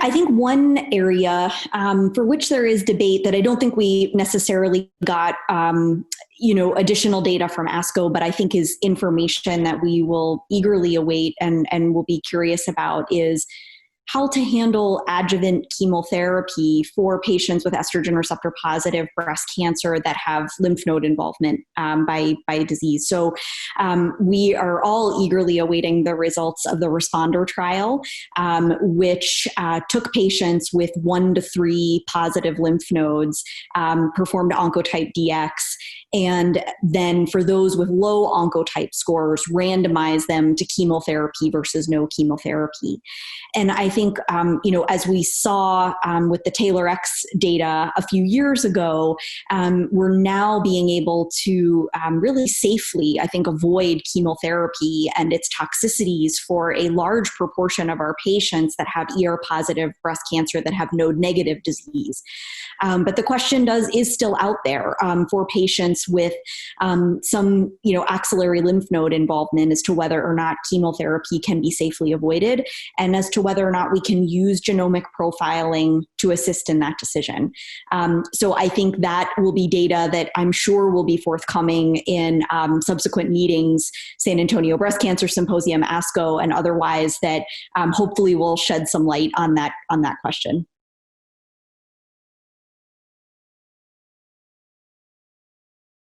I think one area for which there is debate that I don't think we necessarily got, additional data from ASCO, but I think is information that we will eagerly await and will be curious about is how to handle adjuvant chemotherapy for patients with estrogen receptor positive breast cancer that have lymph node involvement by disease. So we are all eagerly awaiting the results of the responder trial, which took patients with 1 to 3 positive lymph nodes, performed Oncotype DX, and then for those with low Oncotype scores, randomize them to chemotherapy versus no chemotherapy. And I think, as we saw with the TAILOR-X data a few years ago, we're now being able to really safely, I think, avoid chemotherapy and its toxicities for a large proportion of our patients that have ER-positive breast cancer that have node-negative disease. But the question is still out there for patients with some, axillary lymph node involvement as to whether or not chemotherapy can be safely avoided, and as to whether or not we can use genomic profiling to assist in that decision. So I think that will be data that I'm sure will be forthcoming in subsequent meetings, San Antonio Breast Cancer Symposium, ASCO, and otherwise that hopefully will shed some light on that question.